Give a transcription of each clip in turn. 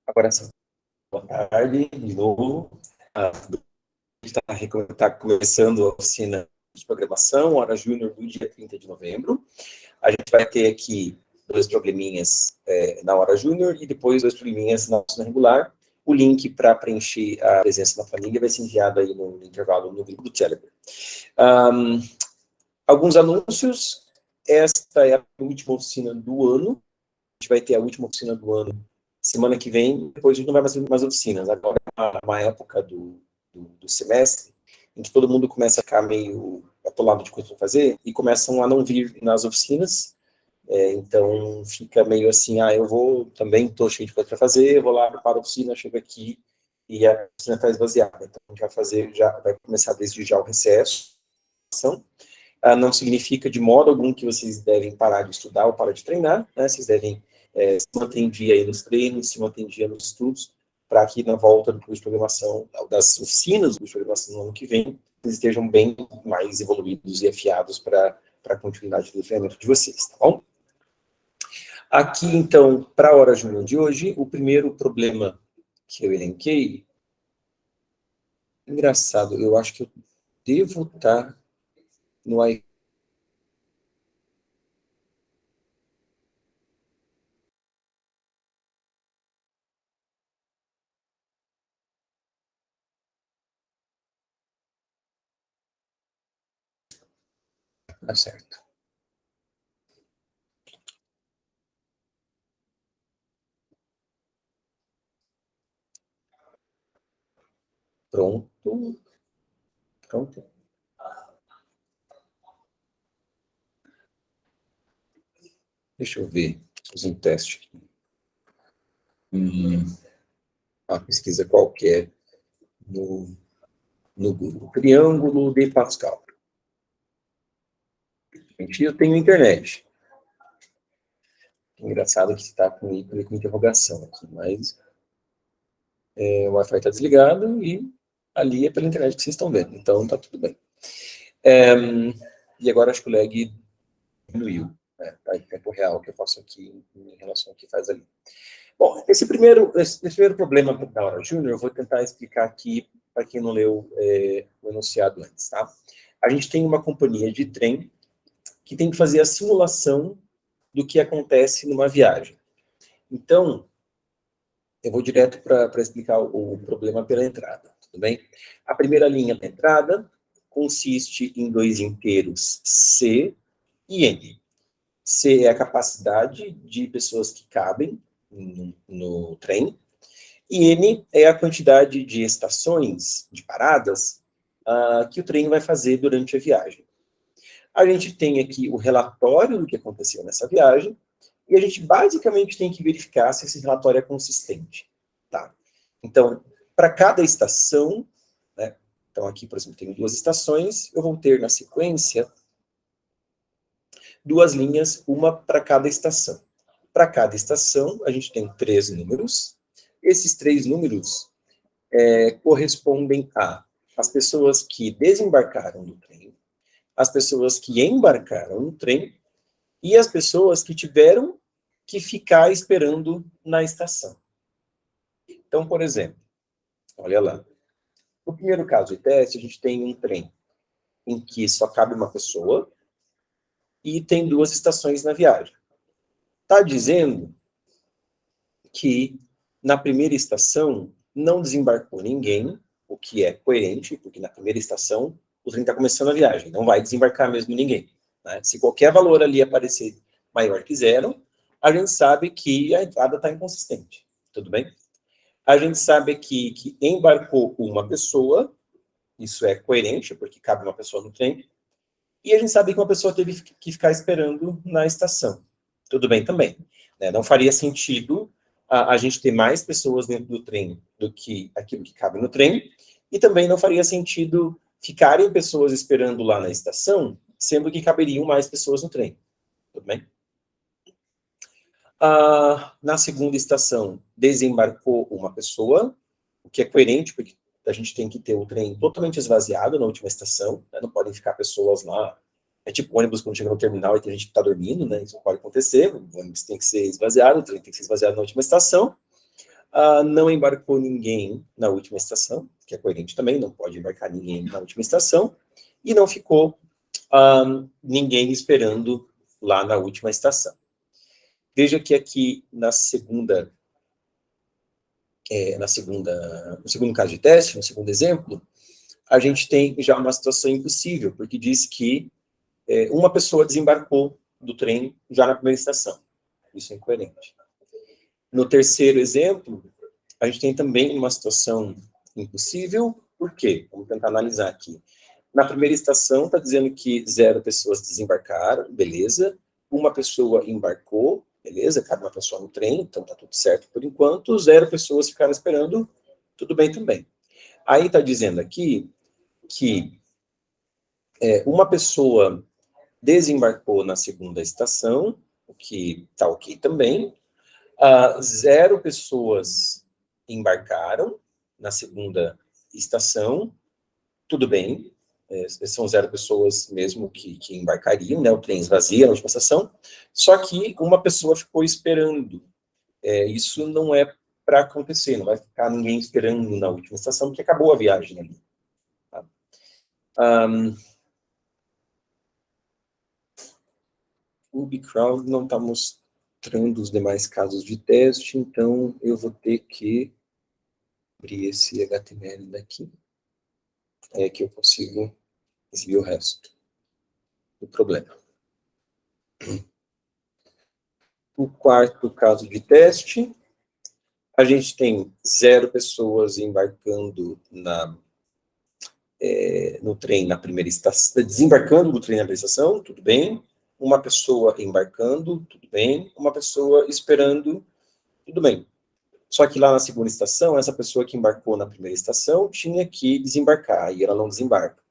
Agora sim, boa tarde, de novo. A gente está começando a oficina de programação, hora júnior, do dia 30 de novembro. A gente vai ter aqui 2 probleminhas na hora júnior e depois 2 probleminhas na oficina regular. O link para preencher a presença na família vai ser enviado aí no intervalo no grupo do Telegram. Alguns anúncios. Esta é a última oficina do ano. A gente vai ter a última oficina do ano semana que vem, depois a gente não vai mais oficinas. Agora é uma época do semestre em que todo mundo começa a ficar meio atolado de coisa para fazer e começam a não vir nas oficinas. Então fica meio assim, eu também estou cheio de coisa para fazer, eu vou lá, preparo a oficina, chego aqui e a oficina está esvaziada. Então a gente vai começar desde já o recesso. Não significa de modo algum que vocês devem parar de estudar ou parar de treinar, né? Vocês devem se manter em dia aí nos treinos, se manter em dia nos estudos, para que na volta do curso de programação, das oficinas do curso de programação no ano que vem, vocês estejam bem mais evoluídos e afiados para a continuidade do treinamento de vocês, tá bom? Aqui, então, para a hora júnior de hoje, o primeiro problema que eu elenquei, engraçado, eu acho que eu devo estar no iPad. Tá certo. Pronto. Pronto. Deixa eu ver, fazer um teste aqui. Uma pesquisa qualquer no Google. Triângulo de Pascal. Gente, eu tenho internet. Engraçado que está com ícone com interrogação aqui, mas o Wi-Fi está desligado e ali é pela internet que vocês estão vendo, então está tudo bem. E agora acho que o lag diminuiu, né? Tá em tempo real que eu faço aqui em relação ao que faz ali. Bom, esse primeiro problema da hora júnior, eu vou tentar explicar aqui para quem não leu o enunciado antes, tá? A gente tem uma companhia de trem que tem que fazer a simulação do que acontece numa viagem. Então, eu vou direto para explicar o problema pela entrada, tudo bem? A primeira linha da entrada consiste em 2 inteiros C e N. C é a capacidade de pessoas que cabem no trem, e N é a quantidade de estações, de paradas, que o trem vai fazer durante a viagem. A gente tem aqui o relatório do que aconteceu nessa viagem, e a gente basicamente tem que verificar se esse relatório é consistente. Tá? Então, para cada estação, né, então aqui, por exemplo, tenho 2 estações, eu vou ter na sequência 2 linhas, uma para cada estação. Para cada estação, a gente tem 3 números. Esses 3 números correspondem às pessoas que desembarcaram do trem, as pessoas que embarcaram no trem e as pessoas que tiveram que ficar esperando na estação. Então, por exemplo, olha lá. No primeiro caso de teste, a gente tem um trem em que só cabe uma pessoa e tem 2 estações na viagem. Está dizendo que na primeira estação não desembarcou ninguém, o que é coerente, porque na primeira estação o trem está começando a viagem, não vai desembarcar mesmo ninguém. Né? Se qualquer valor ali aparecer maior que 0, a gente sabe que a entrada está inconsistente, tudo bem? A gente sabe aqui que embarcou uma pessoa, isso é coerente, porque cabe uma pessoa no trem, e a gente sabe que uma pessoa teve que ficar esperando na estação, tudo bem também. Né? Não faria sentido a gente ter mais pessoas dentro do trem do que aquilo que cabe no trem, e também não faria sentido ficarem pessoas esperando lá na estação, sendo que caberiam mais pessoas no trem. Tudo bem? Na segunda estação, desembarcou uma pessoa, o que é coerente, porque a gente tem que ter o trem totalmente esvaziado na última estação, né? Não podem ficar pessoas lá. É tipo ônibus quando chega no terminal e tem gente que está dormindo, né? Isso pode acontecer, o ônibus tem que ser esvaziado, o trem tem que ser esvaziado na última estação. não embarcou ninguém na última estação, que é coerente também, não pode embarcar ninguém na última estação, e não ficou ninguém esperando lá na última estação. Veja que aqui no segundo caso de teste, no segundo exemplo, a gente tem já uma situação impossível, porque diz que uma pessoa desembarcou do trem já na primeira estação. Isso é incoerente. No terceiro exemplo, a gente tem também uma situação impossível. Por quê? Vamos tentar analisar aqui. Na primeira estação, está dizendo que 0 pessoas desembarcaram, beleza. Uma pessoa embarcou, beleza. Cabe uma pessoa no trem, então está tudo certo por enquanto. 0 pessoas ficaram esperando, tudo bem também. Aí está dizendo aqui que uma pessoa desembarcou na segunda estação, o que está ok também. 0 pessoas embarcaram na segunda estação, tudo bem, são 0 pessoas mesmo que embarcariam, né, o trem esvazia na última estação, só que uma pessoa ficou esperando. Isso não é para acontecer, não vai ficar ninguém esperando na última estação, porque acabou a viagem ali. Tá? O Bcrowd não está mostrando os demais casos de teste, então eu vou ter que abrir esse HTML daqui, que eu consigo exibir o resto do problema. O quarto caso de teste, a gente tem 0 pessoas embarcando no trem na primeira estação, desembarcando do trem na primeira estação, tudo bem. Uma pessoa embarcando, tudo bem. Uma pessoa esperando, tudo bem. Só que lá na segunda estação, essa pessoa que embarcou na primeira estação tinha que desembarcar, e ela não desembarca.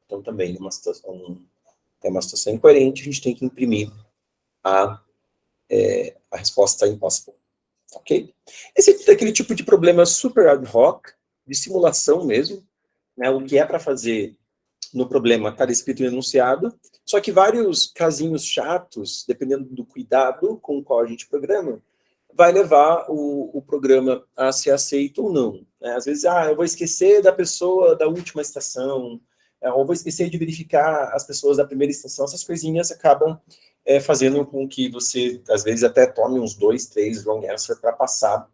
Então, também, é uma situação incoerente, a gente tem que imprimir a resposta impossible. Ok? Esse é aquele tipo de problema super ad hoc, de simulação mesmo, né? O que é para fazer no problema está escrito no enunciado, só que vários casinhos chatos, dependendo do cuidado com o qual a gente programa, vai levar o programa a ser aceito ou não. Né? Às vezes, eu vou esquecer da pessoa da última estação, ou vou esquecer de verificar as pessoas da primeira estação, essas coisinhas acabam fazendo com que você, às vezes, até tome uns 2, 3 wrong answer para passar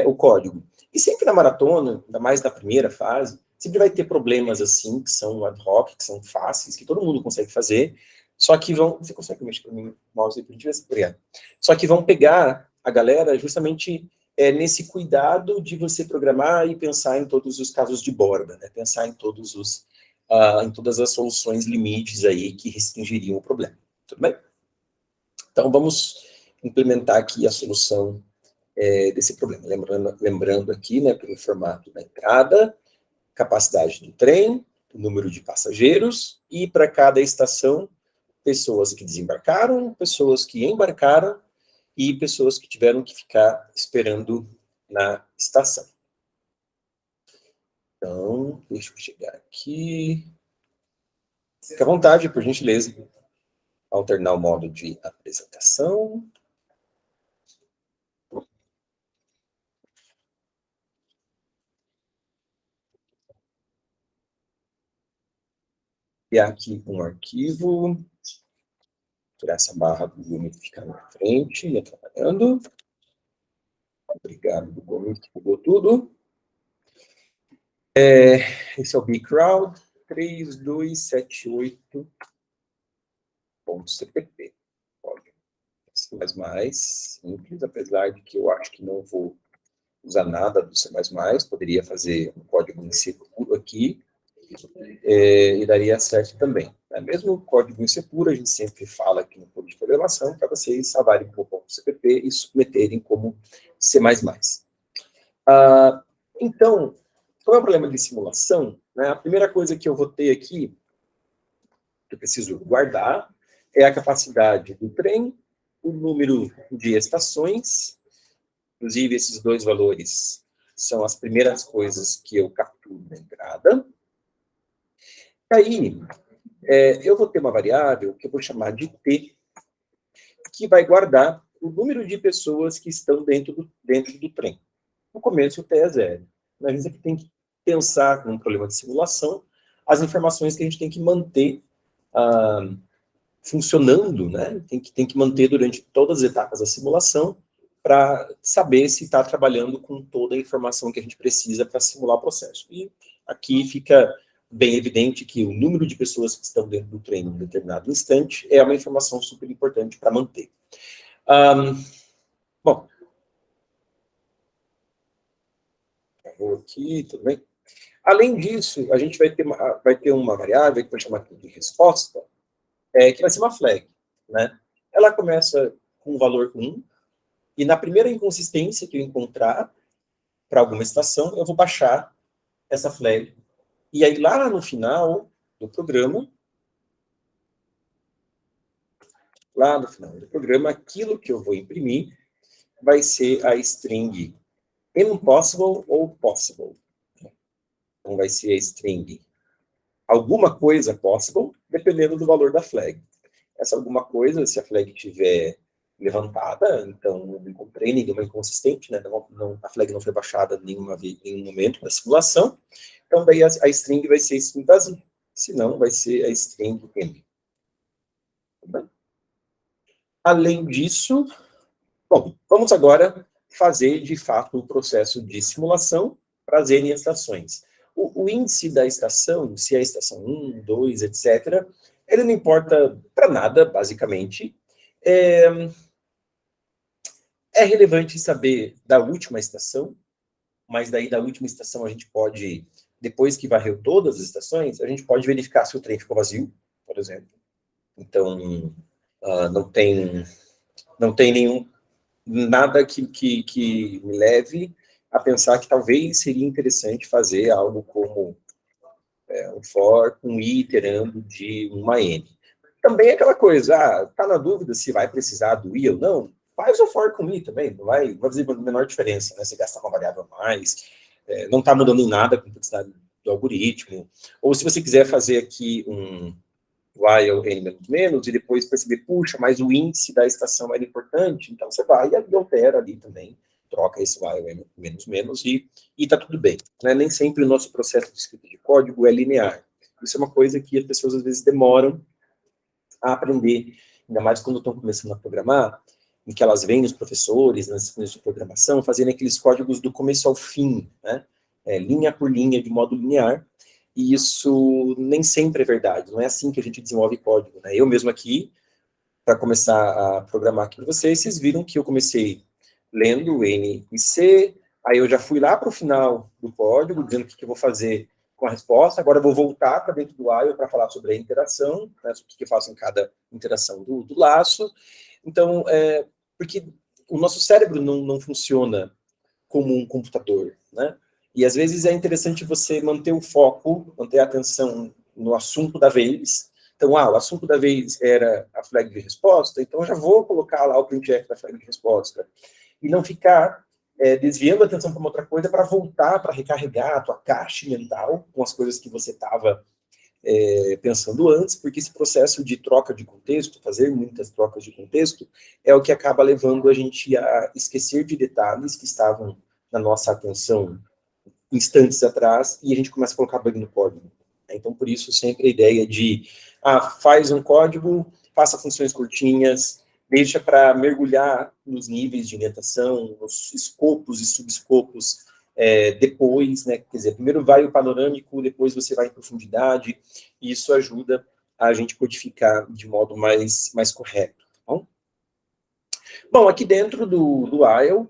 o código. E sempre na maratona, ainda mais na primeira fase, sempre vai ter problemas assim, que são ad hoc, que são fáceis, que todo mundo consegue fazer, só que vão... Você consegue mexer para mim o mouse aí, por gentileza? Obrigado. Só que vão pegar a galera justamente nesse cuidado de você programar e pensar em todos os casos de borda, né? Pensar em em todas as soluções limites aí que restringiriam o problema. Tudo bem? Então, vamos implementar aqui a solução desse problema. Lembrando aqui, né, pelo formato da entrada, capacidade do trem, o número de passageiros, e para cada estação, pessoas que desembarcaram, pessoas que embarcaram, e pessoas que tiveram que ficar esperando na estação. Então, deixa eu chegar aqui. Fique à vontade, por gentileza. Alternar o modo de apresentação. E aqui um arquivo. Tirar essa barra do Google que fica na frente, me atrapalhando. Obrigado, Google, que pegou tudo. Esse é o Bcrowd 3278.cpp. mais simples, apesar de que eu acho que não vou usar nada do C++, poderia fazer um código em C puro aqui, e daria certo também. Mesmo o código em C puro, a gente sempre fala aqui no curso de programação, para vocês salvarem para o .cpp e submeterem como C++. Então, qual é o problema de simulação? A primeira coisa que eu vou ter aqui, que eu preciso guardar, é a capacidade do trem, o número de estações, inclusive esses 2 valores são as primeiras coisas que eu capturo na entrada. E aí, eu vou ter uma variável que eu vou chamar de t, que vai guardar o número de pessoas que estão dentro do trem. no começo o T é 0. A gente sempre tem que pensar num problema de simulação, as informações que a gente tem que manter funcionando, né? Tem que manter durante todas as etapas da simulação para saber se está trabalhando com toda a informação que a gente precisa para simular o processo. E aqui fica bem evidente que o número de pessoas que estão dentro do trem em um determinado instante é uma informação super importante para manter. Bom, vou aqui, tudo bem? Além disso, a gente vai ter uma variável que vai chamar de resposta, que vai ser uma flag, né? Ela começa com o valor 1, e na primeira inconsistência que eu encontrar para alguma estação, eu vou baixar essa flag. E aí, lá no final do programa, aquilo que eu vou imprimir vai ser a string impossible ou possible. Então, vai ser a string alguma coisa possible, dependendo do valor da flag. Essa alguma coisa, se a flag estiver levantada, então não encontrei nenhuma inconsistente, né? A flag não foi baixada em nenhum momento da simulação, então daí a string vai ser string vazia, senão vai ser a string empty. Tá bem? Além disso, bom, vamos agora fazer de fato o processo de simulação para as N estações. O índice da estação, se é a estação 1, 2, etc., ele não importa para nada, basicamente. É relevante saber da última estação, mas daí da última estação a gente pode, depois que varreu todas as estações, a gente pode verificar se o trem ficou vazio, por exemplo. Então, não tem nada que me leve a pensar que talvez seria interessante fazer algo como um for com i iterando de uma n. Também é aquela coisa, tá na dúvida se vai precisar do i ou não, faz o for com i também, não vai fazer a menor diferença, né? Você gastar uma variável a mais, não está mudando em nada a complexidade do algoritmo. Ou se você quiser fazer aqui um while n menos, e depois perceber, puxa, mas o índice da estação era importante, então você vai e altera ali também, troca esse while n menos, e está tudo bem. Né? Nem sempre o nosso processo de escrita de código é linear. Isso é uma coisa que as pessoas às vezes demoram a aprender, ainda mais quando estão começando a programar, em que elas veem os professores nas disciplinas de programação fazendo aqueles códigos do começo ao fim, né? Linha por linha, de modo linear, e isso nem sempre é verdade, não é assim que a gente desenvolve código, né? Eu mesmo aqui, para começar a programar aqui para vocês viram que eu comecei lendo N e C, aí eu já fui lá para o final do código, dizendo o que eu vou fazer com a resposta, agora eu vou voltar para dentro do while para falar sobre a interação, né, sobre o que eu faço em cada interação do laço. Então, porque o nosso cérebro não funciona como um computador, né? E às vezes é interessante você manter o foco, manter a atenção no assunto da vez. Então, o assunto da vez era a flag de resposta, então eu já vou colocar lá o printf da flag de resposta. E não ficar desviando a atenção para uma outra coisa para voltar, para recarregar a tua caixa mental com as coisas que você estava pensando antes, porque esse processo de troca de contexto, fazer muitas trocas de contexto, é o que acaba levando a gente a esquecer de detalhes que estavam na nossa atenção instantes atrás, e a gente começa a colocar bug no código. Então, por isso, sempre a ideia de, faz um código, faça funções curtinhas, deixa para mergulhar nos níveis de indentação, nos escopos e subescopos, depois, né? Quer dizer, primeiro vai o panorâmico, depois você vai em profundidade, e isso ajuda a gente codificar de modo mais correto. Tá bom? Bom, aqui dentro do while,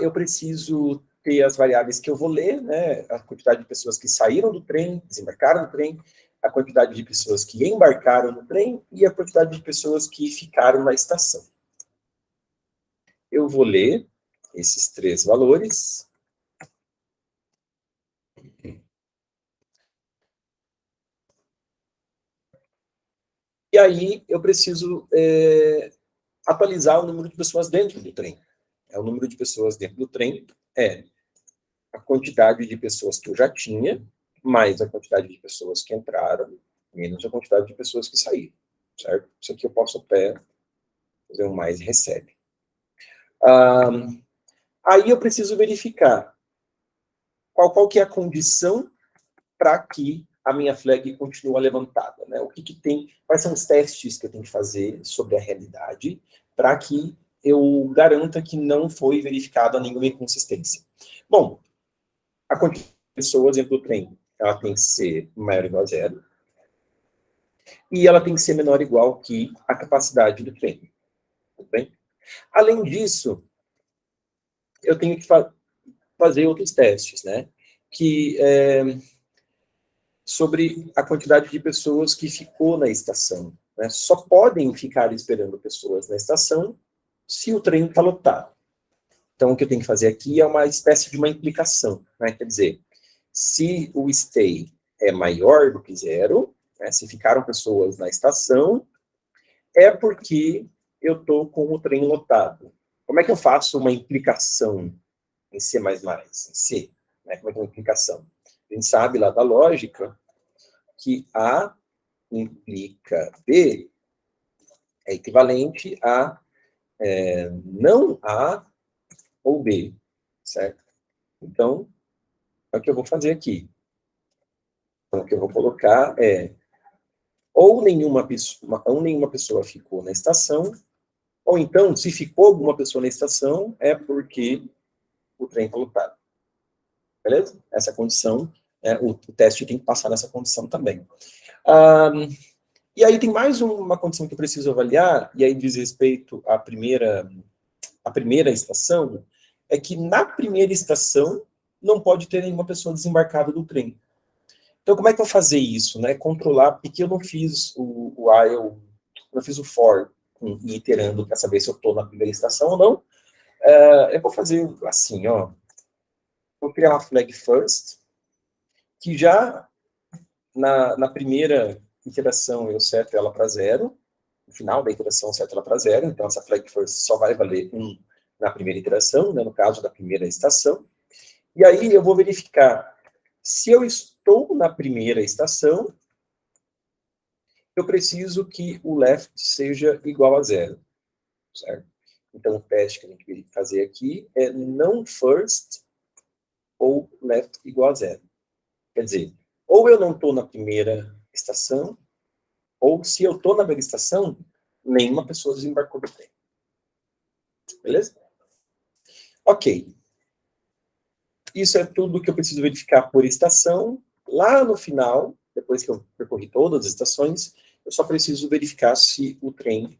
eu preciso ter as variáveis que eu vou ler, né? A quantidade de pessoas que saíram do trem, desembarcaram do trem, a quantidade de pessoas que embarcaram no trem e a quantidade de pessoas que ficaram na estação. Eu vou ler esses três valores. E aí eu preciso atualizar o número de pessoas dentro do trem. O número de pessoas dentro do trem é a quantidade de pessoas que eu já tinha, mais a quantidade de pessoas que entraram, menos a quantidade de pessoas que saíram, certo? Isso aqui eu posso até fazer um mais e recebe. Aí eu preciso verificar qual que é a condição para que a minha flag continue levantada, né? O que tem, quais são os testes que eu tenho que fazer sobre a realidade para que eu garanta que não foi verificada nenhuma inconsistência. Bom, a quantidade de pessoas dentro do trem, ela tem que ser maior ou igual a zero, e ela tem que ser menor ou igual que a capacidade do trem. Tudo bem? Além disso, eu tenho que fazer outros testes, né? Que sobre a quantidade de pessoas que ficou na estação, né? Só podem ficar esperando pessoas na estação se o trem está lotado. Então, o que eu tenho que fazer aqui é uma espécie de uma implicação, né? Quer dizer, se o stay é maior do que zero, né? Se ficaram pessoas na estação, é porque eu estou com o trem lotado. Como é que eu faço uma implicação em C++, em C? Né? Como é que é uma implicação? A gente sabe lá da lógica que A implica B é equivalente a não A ou B, certo? Então, é o que eu vou fazer aqui. Então, o que eu vou colocar é ou nenhuma pessoa ficou na estação, ou então, se ficou alguma pessoa na estação, é porque o trem está lotado. Beleza? Essa condição, o teste tem que passar nessa condição também. E aí tem mais uma condição que eu preciso avaliar, e aí diz respeito à primeira estação, é que na primeira estação não pode ter nenhuma pessoa desembarcada do trem. Então, como é que eu vou fazer isso, né? Controlar, porque eu não fiz o while, eu não fiz o for, iterando para saber se eu estou na primeira estação ou não. Eu vou fazer assim, ó. Vou criar uma flag first, que já na primeira iteração eu seto ela para zero, no final da iteração eu seto ela para zero, então essa flag first só vai valer 1 na primeira iteração, né, no caso da primeira estação. E aí eu vou verificar se eu estou na primeira estação, eu preciso que o left seja igual a zero, certo? Então o teste que a gente vai fazer aqui é não first ou left igual a zero. Quer dizer, ou eu não estou na primeira estação, ou se eu estou na primeira estação, nenhuma pessoa desembarcou do trem. Beleza? Ok. Isso é tudo que eu preciso verificar por estação. Lá no final, depois que eu percorri todas as estações, eu só preciso verificar se o trem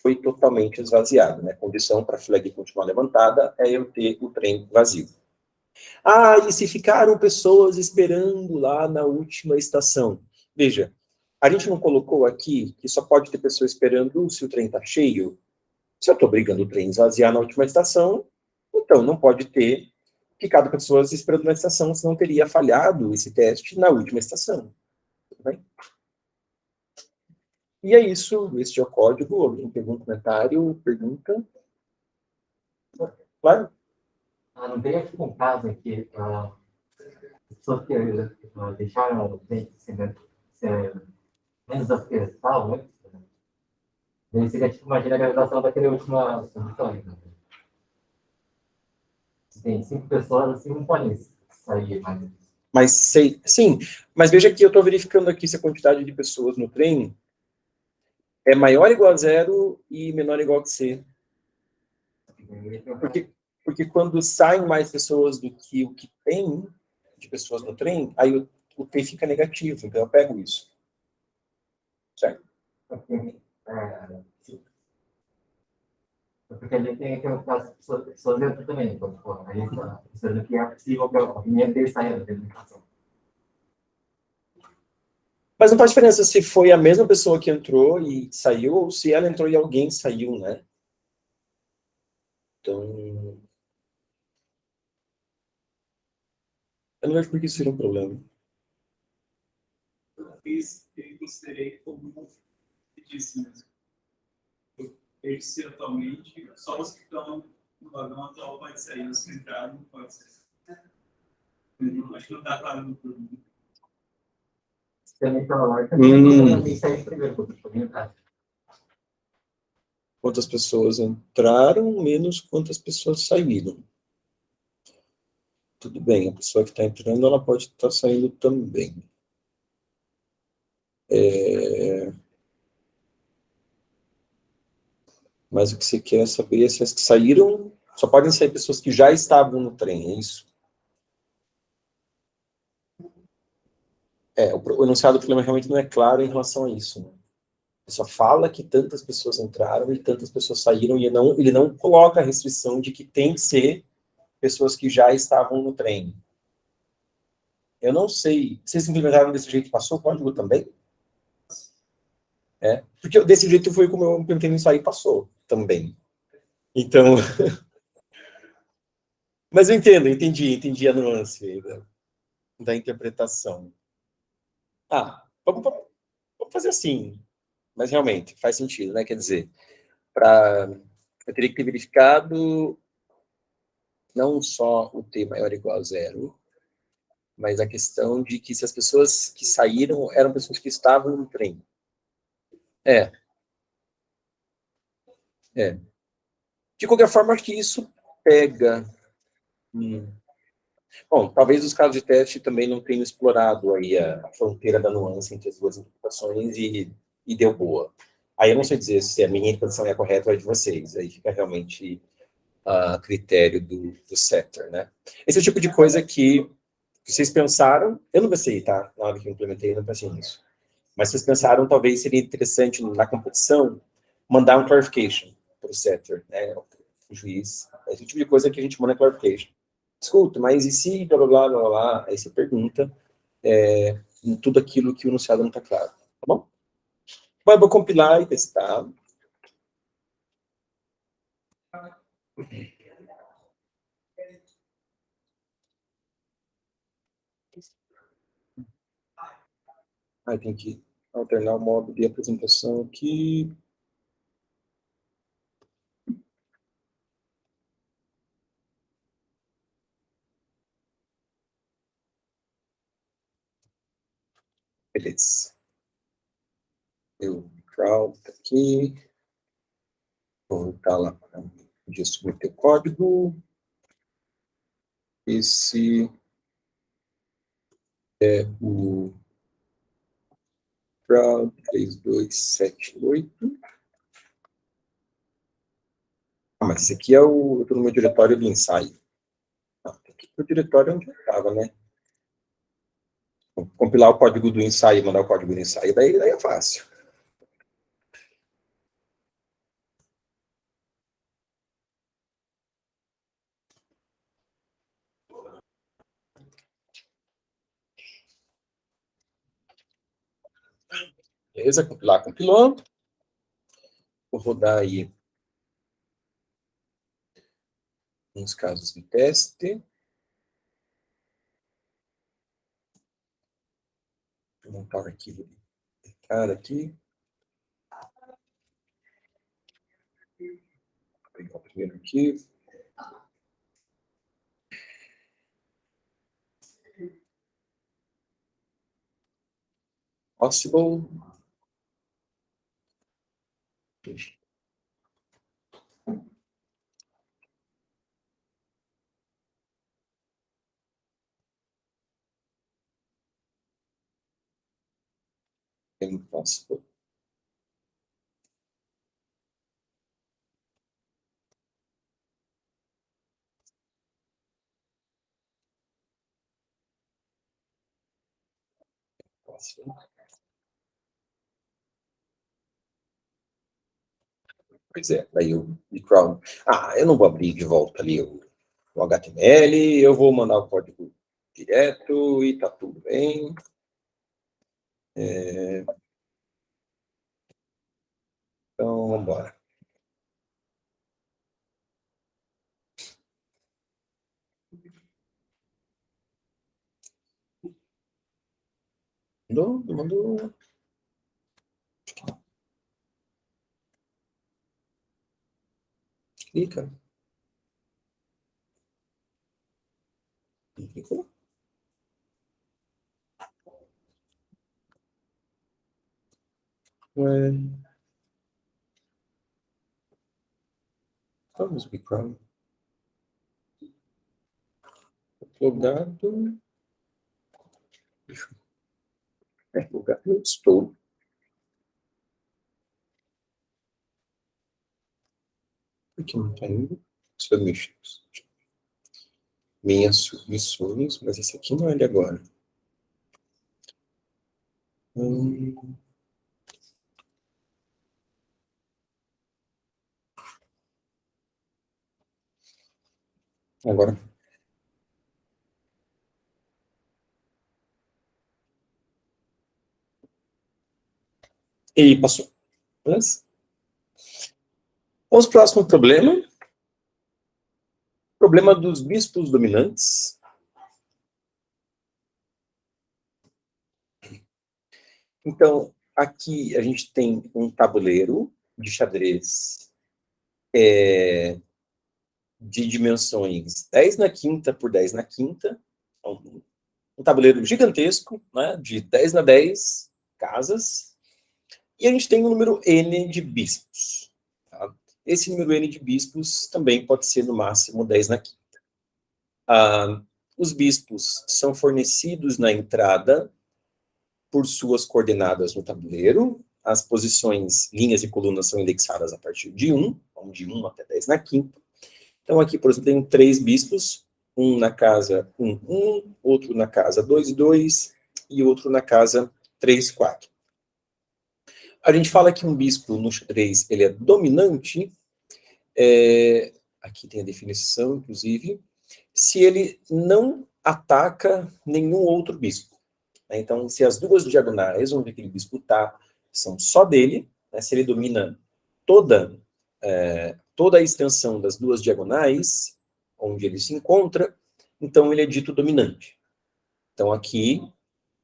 foi totalmente esvaziado, né? A condição para a flag continuar levantada é eu ter o trem vazio. Ah, e se ficaram pessoas esperando lá na última estação? Veja, a gente não colocou aqui que só pode ter pessoa esperando se o trem está cheio? Se eu estou brigando o trem esvaziar na última estação, então não pode ter ficado pessoas esperando na estação, senão teria falhado esse teste na última estação. Tudo bem? E é isso, este é o código. Alguém tem algum comentário, pergunta? Claro? Não teria tipo um caso em que pessoas que deixaram o dente ser menos das que estavam, né? Daí seria tipo uma generalização daquela última solução. Né? Se tem 5 pessoas, assim, não podem sair mais. Mas sim, mas veja que eu estou verificando aqui se a quantidade de pessoas no trem é maior ou igual a zero e menor ou igual a C. Porque quando saem mais pessoas do que o que tem de pessoas no trem, aí o T fica negativo, então eu pego isso. Certo? Porque a gente tem que colocar as pessoas dentro também. Então, a gente está pensando que é possível que a opinião dele saia da educação. Mas não faz diferença se foi a mesma pessoa que entrou e saiu, ou se ela entrou e alguém saiu, né? Então, eu não vejo por que isso seria um problema. Eu considerei como disse mesmo. Atualmente, só os que estão no vagão atual podem sair, os que entraram não podem sair. Acho que não está claro no problema. Também pela lógica, tem que sair primeiro, porque pode entrar. Quantas pessoas entraram, menos quantas pessoas saíram. tudo bem. A pessoa que está entrando, ela pode estar saindo também. Mas o que você quer saber é se as que saíram, só podem sair pessoas que já estavam no trem, é isso? O enunciado do problema realmente não é claro em relação a isso, né? Ele só fala que tantas pessoas entraram e tantas pessoas saíram, e ele não coloca a restrição de que tem que ser pessoas que já estavam no trem. Eu não sei. Vocês implementaram desse jeito, passou o código também? Porque desse jeito foi como eu implementei no ensaio e passou também. Então. Mas eu entendi a nuance da interpretação. Vamos fazer assim. Mas realmente, faz sentido, né? Quer dizer, eu teria que ter verificado não só o t maior ou igual a zero, mas a questão de que se as pessoas que saíram eram pessoas que estavam no trem. É. De qualquer forma, acho que isso pega. Bom, talvez os casos de teste também não tenham explorado aí a fronteira da nuance entre as duas interpretações e deu boa. Aí eu não sei dizer se a minha interpretação é a correta ou a de vocês. Aí fica realmente a critério do setter, né? Esse é o tipo de coisa que vocês pensaram, eu não pensei, tá? Na hora que eu implementei, eu não pensei nisso. Mas vocês pensaram, talvez seria interessante, na competição, mandar um clarification para o setter, né? O juiz. Esse é o tipo de coisa que a gente manda clarification. Escuta, mas e se blá, blá, blá, blá, blá? Aí você pergunta em tudo aquilo que o enunciado não está claro, tá bom? Bom, eu vou compilar e testar. Aí tem que alternar o modo de apresentação aqui. Beleza. Eu crowd aqui. Vou voltar lá para podia submeter o código. Esse é o crowd 3278. Mas esse aqui eu estou no meu diretório do ensaio. Tem que ir para o diretório onde eu estava, né? Vou compilar o código do ensaio e mandar o código do ensaio, daí é fácil. Beleza? Compilar, compilou. Vou rodar aí uns casos de teste. Vou montar um arquivo de cara aqui. Vou pegar o primeiro arquivo. Possible. Impossible. Possible. Pois é, daí o crawl. Eu não vou abrir de volta ali o HTML, eu vou mandar o código direto e tá tudo bem. Então, vamos embora. Mandou. Clica. Clicou. Vamos, Bicron. Plugado. Plugado. Estou. Por que não está indo? Minhas submissões, mas esse aqui não é ele agora. Agora. E passou. Beleza? Vamos para o próximo problema. Problema dos bispos dominantes. Então, aqui a gente tem um tabuleiro de xadrez de dimensões 10 na quinta por 10 na quinta. Um tabuleiro gigantesco, né, de 10 na 10 casas. E a gente tem um número N de bispos. Tá? Esse número N de bispos também pode ser, no máximo, 10 na quinta. Os bispos são fornecidos na entrada por suas coordenadas no tabuleiro. As posições, linhas e colunas são indexadas a partir de 1, de 1 até 10 na quinta. Então, aqui, por exemplo, tem 3 bispos, um na casa 1, 1, outro na casa 2, 2, e outro na casa 3, 4. A gente fala que um bispo no xadrez, ele é dominante, aqui tem a definição, inclusive, se ele não ataca nenhum outro bispo. Então, se as duas diagonais onde aquele bispo está são só dele, né, se ele domina toda a extensão das duas diagonais onde ele se encontra, então ele é dito dominante. Então, aqui,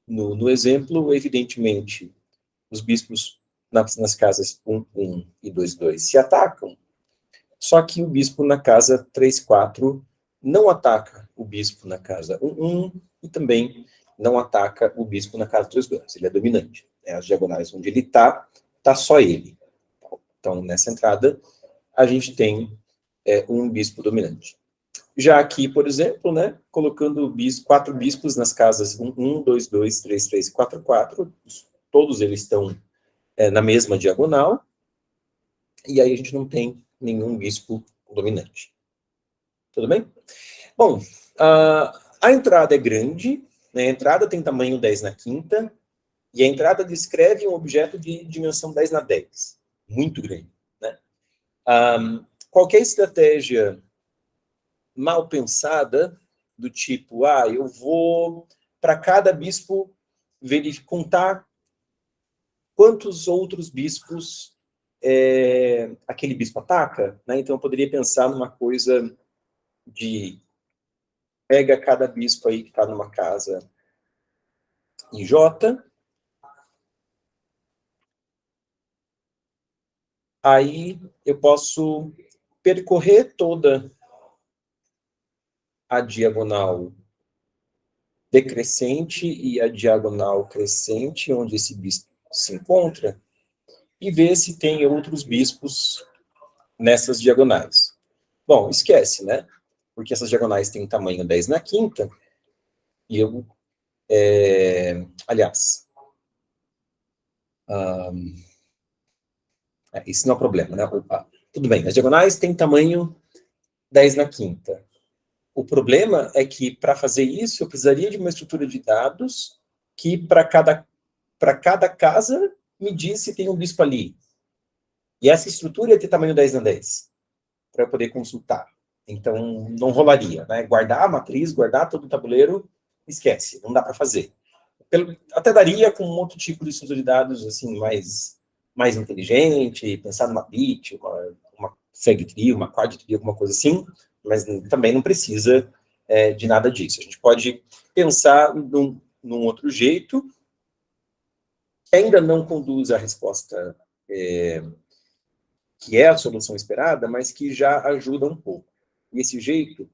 no exemplo, evidentemente, os bispos nas casas 1, 1 e 2, 2 se atacam, só que o bispo na casa 3, 4 não ataca o bispo na casa 1, 1 e também não ataca o bispo na casa 3, 2. Ele é dominante. As diagonais onde ele está só ele. Então, nessa entrada, a gente tem um bispo dominante. Já aqui, por exemplo, né, colocando 4 bispos nas casas 1, 1, 2, 2, 3, 3 e 4, 4, todos eles estão na mesma diagonal, e aí a gente não tem nenhum bispo dominante. Tudo bem? Bom, a entrada é grande, né? A entrada tem tamanho 10 na quinta, e a entrada descreve um objeto de dimensão 10 na 10. Muito grande, né? Qualquer estratégia mal pensada, do tipo, eu vou para cada bispo contar quantos outros bispos aquele bispo ataca, né? Então eu poderia pensar numa coisa de pega cada bispo aí que está numa casa em J, aí eu posso percorrer toda a diagonal decrescente e a diagonal crescente, onde esse bispo se encontra, e ver se tem outros bispos nessas diagonais. Bom, esquece, né? Porque essas diagonais têm tamanho 10 na quinta, e eu, aliás, isso não é um problema, né? Opa, tudo bem, as diagonais têm tamanho 10 na quinta. O problema é que, para fazer isso, eu precisaria de uma estrutura de dados que, para cada casa, me diz se tem um bispo ali. E essa estrutura ia ter tamanho 10 na 10, para eu poder consultar. Então, não rolaria, né? Guardar a matriz, guardar todo o tabuleiro, esquece, não dá para fazer. Até daria com um outro tipo de estrutura de dados, assim, mais inteligente, pensar numa bit, uma fig tree, uma quad tree, alguma coisa assim, mas também não precisa de nada disso. A gente pode pensar num outro jeito, que ainda não conduz à resposta que é a solução esperada, mas que já ajuda um pouco. E esse jeito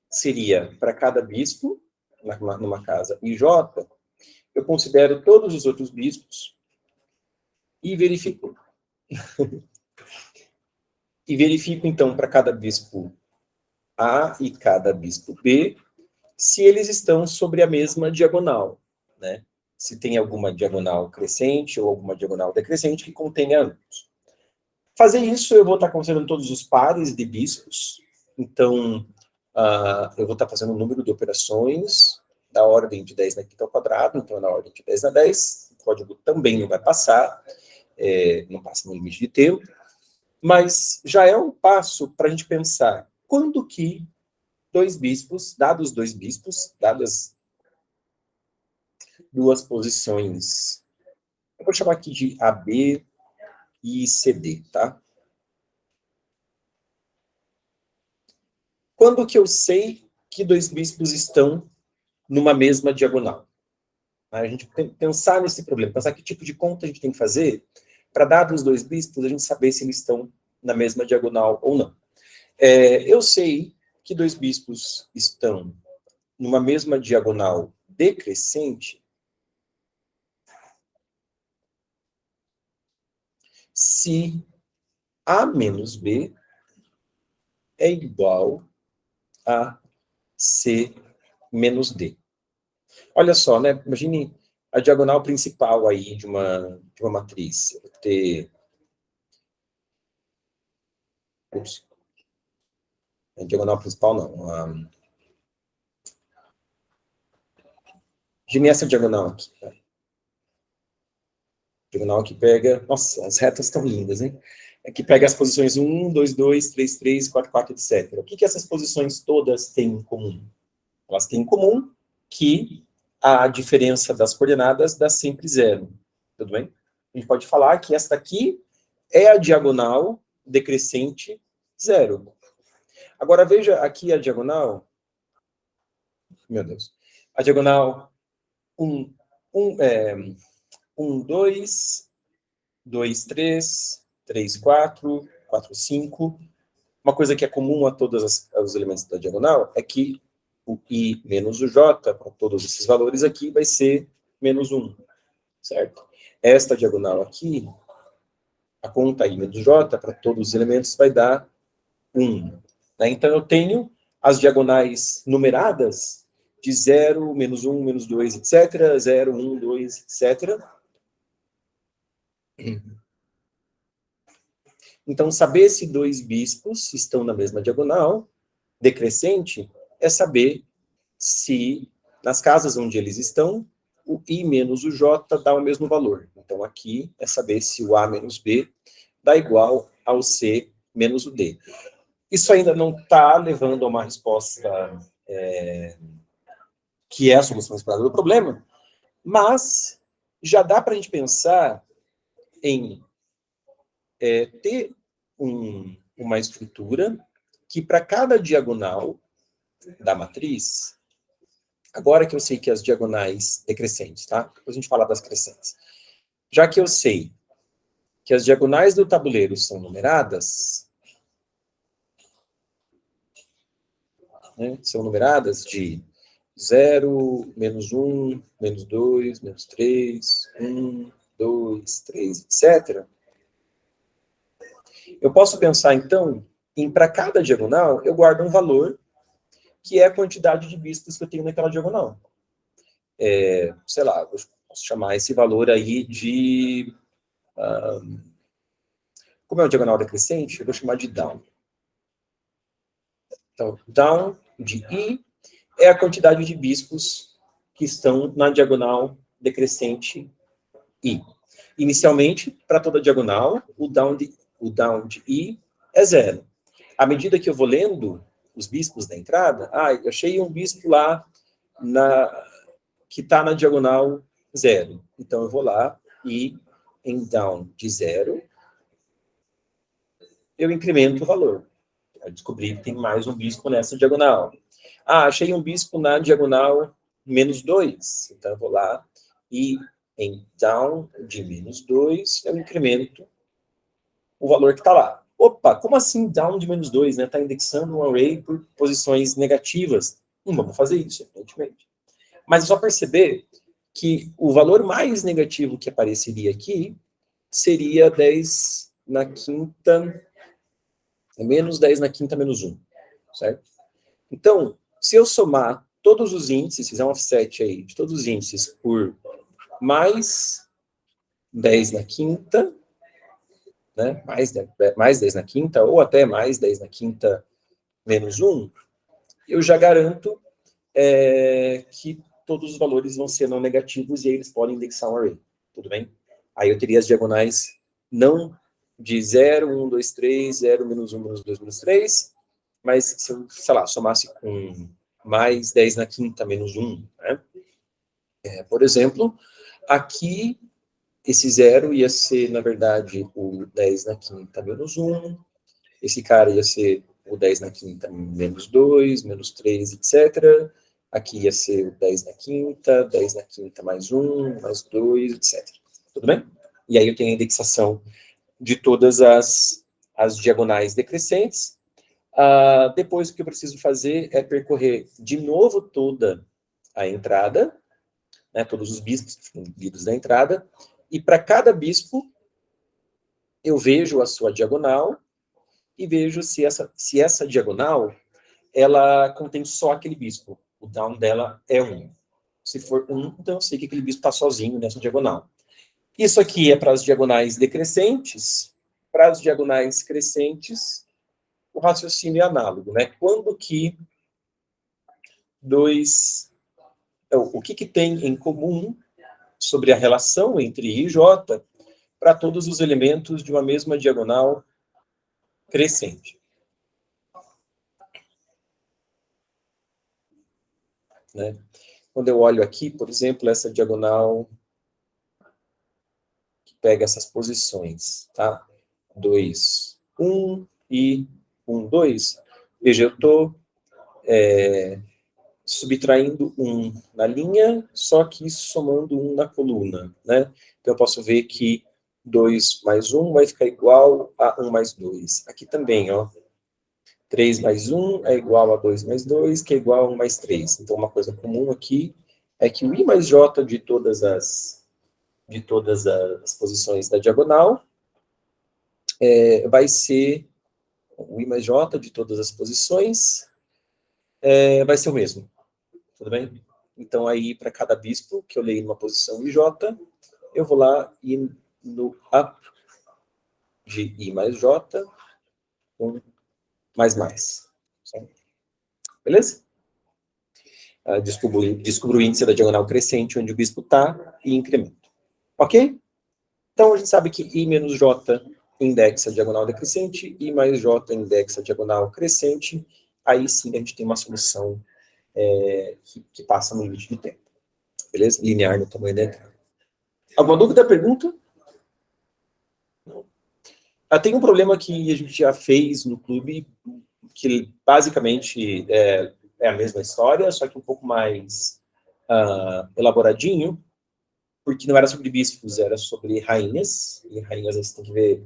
seria, para cada bispo, numa casa IJ, eu considero todos os outros bispos e verifico. E verifico, então, para cada bispo A e cada bispo B, se eles estão sobre a mesma diagonal, né? Se tem alguma diagonal crescente ou alguma diagonal decrescente que contenha ambos. Fazer isso, eu vou estar considerando todos os pares de bispos. Então, eu vou estar fazendo um número de operações da ordem de 10 na quinta ao quadrado, então é na ordem de 10 na 10. O código também não vai passar, não passa no limite de tempo. Mas já é um passo para a gente pensar quando que dois bispos, dadas duas posições, eu vou chamar aqui de AB e CD, tá? Quando que eu sei que dois bispos estão numa mesma diagonal? A gente tem que pensar nesse problema, pensar que tipo de conta a gente tem que fazer para, dados os dois bispos, a gente saber se eles estão na mesma diagonal ou não. Eu sei que dois bispos estão numa mesma diagonal decrescente se A menos B é igual a C menos D. Olha só, né? Imagine a diagonal principal aí de uma matriz. Eu vou ter... Ups. A diagonal principal não. Imagine essa diagonal aqui. Tá? Diagonal que pega... Nossa, as retas estão lindas, hein? Que pega as posições 1, 2, 2, 3, 3, 4, 4, etc. O que essas posições todas têm em comum? Elas têm em comum que a diferença das coordenadas dá sempre zero. Tudo bem? A gente pode falar que esta aqui é a diagonal decrescente zero. Agora, veja aqui a diagonal... Meu Deus. A diagonal 1, 2, 2, 3, 3, 4, 4, 5. Uma coisa que é comum a todos os elementos da diagonal é que o I menos o J, para todos esses valores aqui, vai ser menos 1, certo? Esta diagonal aqui, a conta I menos J, para todos os elementos, vai dar 1. Né? Então, eu tenho as diagonais numeradas de 0, menos 1, menos 2, etc., 0, 1, 2, etc., Então, saber se dois bispos estão na mesma diagonal decrescente é saber se, nas casas onde eles estão, o I menos o J dá o mesmo valor. Então, aqui é saber se o A menos B dá igual ao C menos o D. Isso ainda não está levando a uma resposta que é a solução esperada do problema, mas já dá para a gente pensar em ter uma estrutura que, para cada diagonal da matriz, agora que eu sei que as diagonais decrescentes, tá? Depois a gente fala das crescentes. Já que eu sei que as diagonais do tabuleiro são numeradas, né, são numeradas de 0, menos 1, menos 2, menos 3, 1, 2, 3, etc., eu posso pensar, então, em para cada diagonal, eu guardo um valor que é a quantidade de bispos que eu tenho naquela diagonal. Sei lá, eu posso chamar esse valor aí de... como é uma diagonal decrescente, eu vou chamar de down. Então, down de I é a quantidade de bispos que estão na diagonal decrescente I. Inicialmente, para toda diagonal, o down de I é 0. À medida que eu vou lendo os bispos da entrada, eu achei um bispo lá que está na diagonal 0. Então, eu vou lá e, em down de 0, eu incremento o valor. Eu descobri que tem mais um bispo nessa diagonal. Achei um bispo na diagonal menos 2. Então, eu vou lá e, em down de menos 2, eu incremento o valor que está lá. Opa, como assim down de menos 2? Está indexando um array por posições negativas. Não vamos fazer isso, evidentemente. Mas é só perceber que o valor mais negativo que apareceria aqui seria 10 na quinta, menos 10 na quinta menos 1, certo? Então, se eu somar todos os índices, fizer um offset aí, de todos os índices por mais 10 na quinta, né? Mais 10 na quinta, ou até mais 10 na quinta menos 1, eu já garanto que todos os valores vão ser não negativos e aí eles podem indexar um array. Tudo bem? Aí eu teria as diagonais não de 0, 1, 2, 3, 0, menos 1, menos 2, menos 3, mas se eu, sei lá, somasse com mais 10 na quinta menos 1, né? Por exemplo, aqui esse 0 ia ser, na verdade, o 10 na quinta menos 1, esse cara ia ser o 10 na quinta menos 2, menos 3, etc. Aqui ia ser o 10 na quinta, 10 na quinta mais 1, mais 2, etc. Tudo bem? E aí eu tenho a indexação de todas as diagonais decrescentes. Depois o que eu preciso fazer é percorrer de novo toda a entrada, né, todos os bispos que foram lidos da entrada, e para cada bispo eu vejo a sua diagonal e vejo se essa diagonal ela contém só aquele bispo. O down dela é 1. Se for 1, então eu sei que aquele bispo está sozinho nessa diagonal. Isso aqui é para as diagonais decrescentes. Para as diagonais crescentes, o raciocínio é análogo, né? Quando que dois... O que tem em comum sobre a relação entre I e J para todos os elementos de uma mesma diagonal crescente? Né? Quando eu olho aqui, por exemplo, essa diagonal que pega essas posições, tá? 2, 1 e 1, 2. Veja, eu estou subtraindo 1 na linha, só que somando 1 na coluna, né? Então, eu posso ver que 2 mais 1 vai ficar igual a 1 mais 2. Aqui também, ó. 3 mais 1 é igual a 2 mais 2, que é igual a 1 mais 3. Então, uma coisa comum aqui é que o I mais J de todas as posições da diagonal vai ser o I mais J de todas as posições vai ser o mesmo. Tudo bem? Então, aí, para cada bispo que eu leio numa posição IJ, eu vou lá e no up de I mais J com mais. Beleza? Descubro o índice da diagonal crescente, onde o bispo está, e incremento. Ok? Então, a gente sabe que I menos J indexa a diagonal decrescente, I mais J indexa a diagonal crescente, aí sim a gente tem uma solução que passa no limite de tempo. Beleza? Linear no tamanho da entrada. Alguma dúvida, pergunta? Tem um problema que a gente já fez no clube, que basicamente é a mesma história, só que um pouco mais elaboradinho, porque não era sobre bispos, era sobre rainhas, e rainhas você tem que ver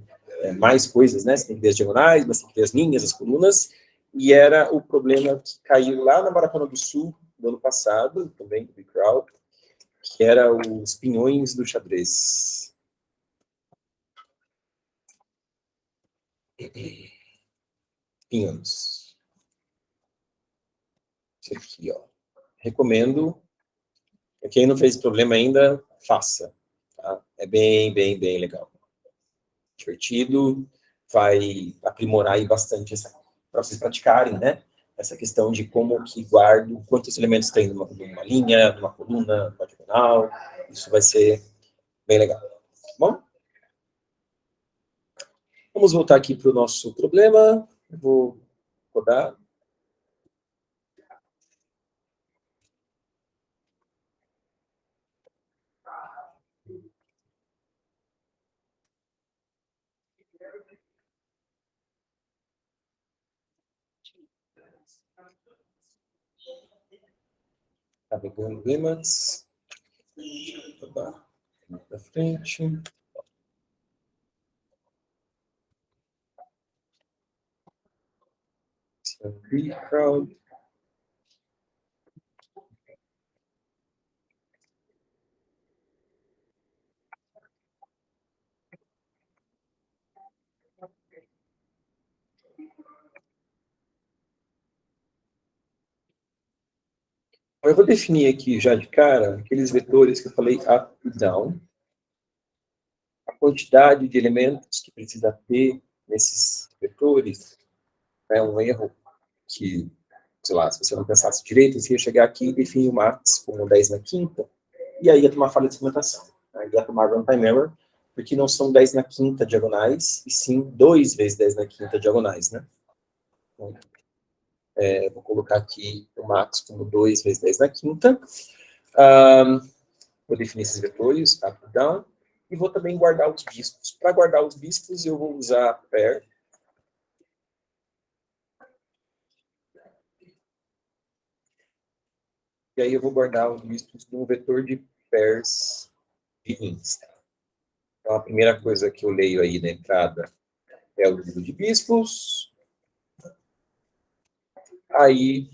mais coisas, né? Você tem que ver as diagonais, mas tem que ver as linhas, as colunas, e era o problema que caiu lá na Maratona do Sul, do ano passado, também, do Big Crowd, que era os pinhões do xadrez. Pinhões. Isso aqui, ó. Recomendo. Quem não fez problema ainda, faça. Tá? É bem legal. Divertido, vai aprimorar aí bastante para vocês praticarem, né? Essa questão de como que guardo, quantos elementos tem numa linha, numa coluna, numa diagonal. Isso vai ser bem legal. Tá bom? Vamos voltar aqui para o nosso problema. Eu vou rodar. Carregando o Emacs. Rodar para frente. Crowd. Eu vou definir aqui já de cara aqueles vetores que eu falei up e down, a quantidade de elementos que precisa ter nesses vetores. É um erro que, sei lá, se você não pensasse direito, você ia chegar aqui e definir o max como 10 na quinta, e aí ia tomar falha de segmentação. Aí ia tomar runtime error, porque não são 10 na quinta diagonais, e sim 2 vezes 10 na quinta diagonais, né? Então, vou colocar aqui o max como 2 vezes 10 na quinta. Vou definir esses vetores, up e down, e vou também guardar os bispos. Para guardar os bispos, eu vou usar pair. E aí eu vou guardar os bispos num vetor de pairs de ins. Então, a primeira coisa que eu leio aí na entrada é o número de bispos. Aí,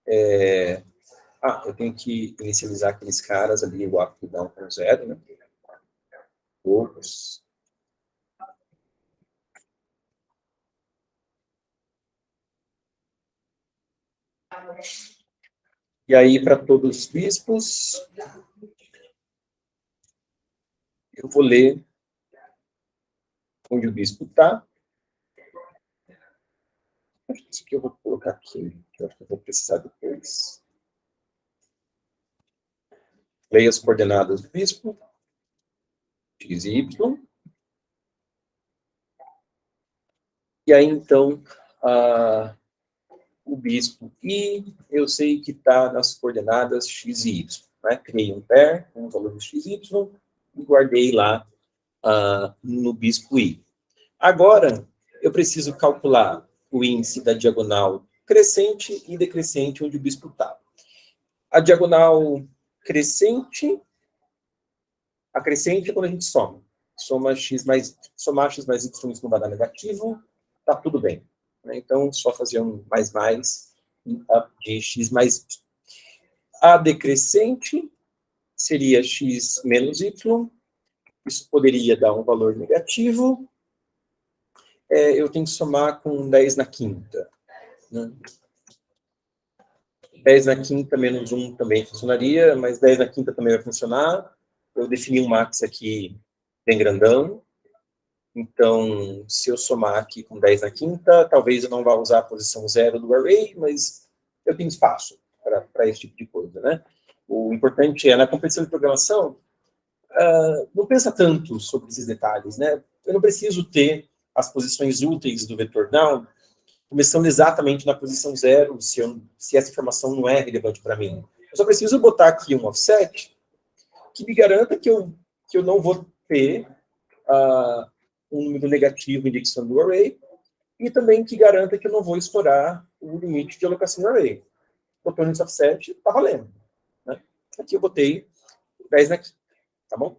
eu tenho que inicializar aqueles caras ali, o up e down com 0, né? Todos. E aí, para todos os bispos, eu vou ler onde o bispo está. Isso que eu vou colocar aqui, que eu acho que eu vou precisar depois. Leia as coordenadas do bispo, x e y. E aí, então, o bispo I, eu sei que está nas coordenadas x e y. Né? Criei um pair com o valor de x e y e guardei lá no bispo I. Agora, eu preciso calcular o índice da diagonal crescente e decrescente onde o bispo está. A diagonal crescente, a crescente é quando a gente soma. Somar x mais y, isso não vai dar negativo, tá tudo bem. Então, só fazer um mais de x mais y. A decrescente seria x menos y, isso poderia dar um valor negativo. Eu tenho que somar com 10 na quinta. Né? 10 na quinta menos 1 também funcionaria, mas 10 na quinta também vai funcionar. Eu defini um max aqui bem grandão. Então, se eu somar aqui com 10 na quinta, talvez eu não vá usar a posição 0 do array, mas eu tenho espaço para esse tipo de coisa, né? O importante é, na competição de programação, não pensa tanto sobre esses detalhes, né? Eu não preciso ter as posições úteis do vetor down começando exatamente na posição 0, se essa informação não é relevante para mim. Eu só preciso botar aqui um offset que me garanta que eu não vou ter um número negativo indexando o array, e também que garanta que eu não vou estourar o limite de alocação do array. Botando esse offset, está valendo. Né? Aqui eu botei 10 na quinta, tá bom?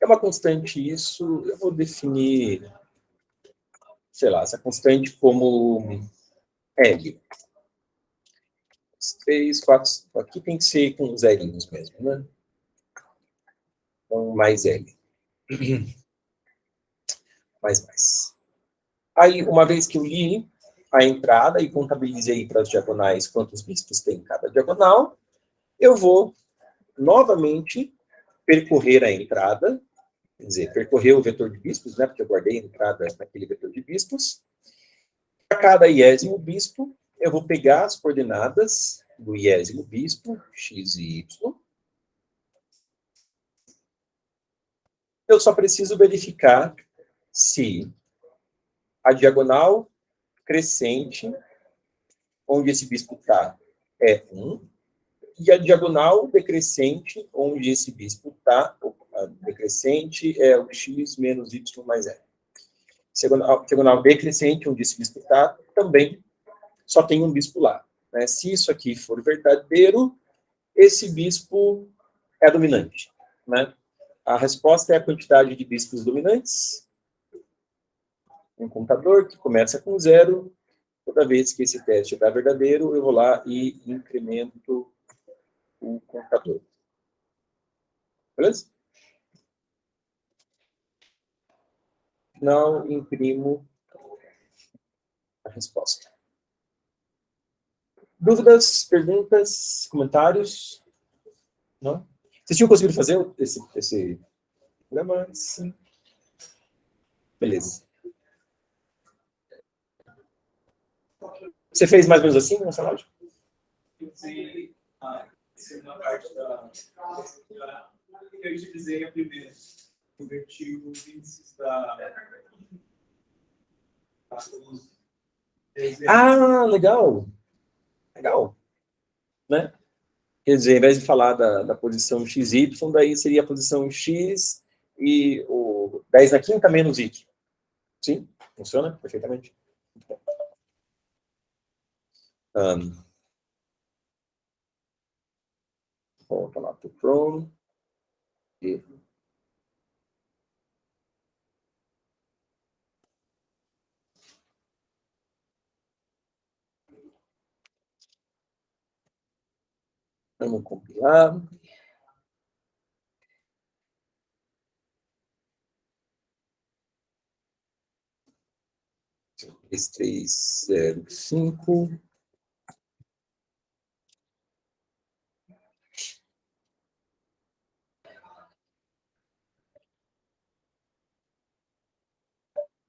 É uma constante isso, eu vou definir, sei lá, essa constante como L. 3, 4, aqui tem que ser com zerinhos mesmo, né? Então, mais L. Mais. Aí, uma vez que eu li a entrada e contabilizei para as diagonais quantos bispos tem em cada diagonal, eu vou novamente percorrer a entrada, quer dizer, percorrer o vetor de bispos, né, porque eu guardei a entrada naquele vetor de bispos. Para cada iésimo bispo, eu vou pegar as coordenadas do iésimo bispo, x e y. Eu só preciso verificar se a diagonal crescente, onde esse bispo está, é 1, e a diagonal decrescente, onde esse bispo está, a decrescente é o x menos y mais l. A diagonal decrescente, onde esse bispo está, também só tem um bispo lá. Né? Se isso aqui for verdadeiro, esse bispo é dominante. Né? A resposta é a quantidade de bispos dominantes. Um contador que começa com 0. Toda vez que esse teste dá verdadeiro, eu vou lá e incremento o contador. Beleza? Não imprimo a resposta. Dúvidas, perguntas, comentários? Não? Vocês tinham conseguido fazer esse programa? Sim. Beleza. Você fez mais ou menos assim nessa lógica? Eu usei a segunda parte da que eu utilizei a primeira. Converti os índices Ah, legal. Legal. Né? Quer dizer, ao invés de falar da posição XY, daí seria a posição X e o 10 na quinta menos Y. Sim, funciona perfeitamente. Volta lá para o Chrome. E vamos compilar. Esse 305.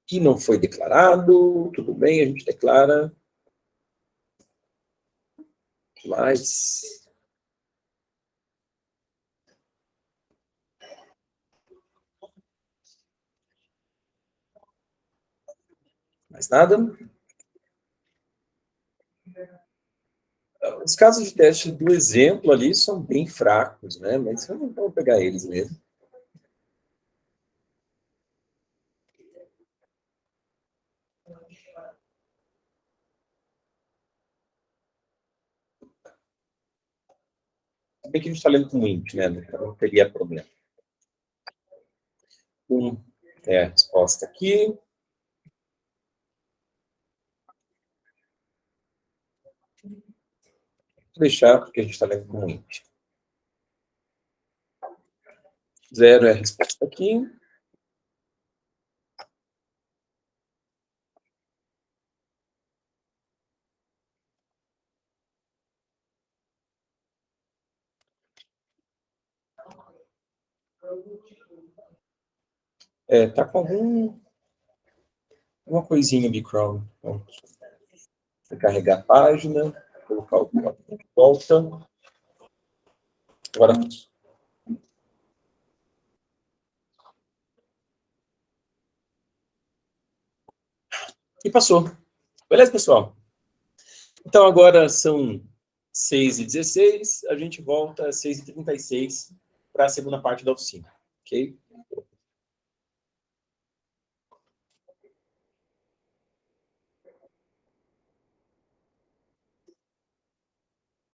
Que não foi declarado, tudo bem, a gente declara. Mais nada. Os casos de teste do exemplo ali são bem fracos, né? Mas eu não vou pegar eles mesmo. Bem que a gente está lendo com int, né? Então não teria problema. É a resposta aqui. Vou deixar, porque a gente está lendo com int. 0 é a resposta aqui. Tá com alguma coisinha ali, Chrome. Então, vou carregar a página, colocar o botão de volta. Agora, e passou. Beleza, pessoal? Então, agora são 6h16, a gente volta às 6h36 para a segunda parte da oficina, ok?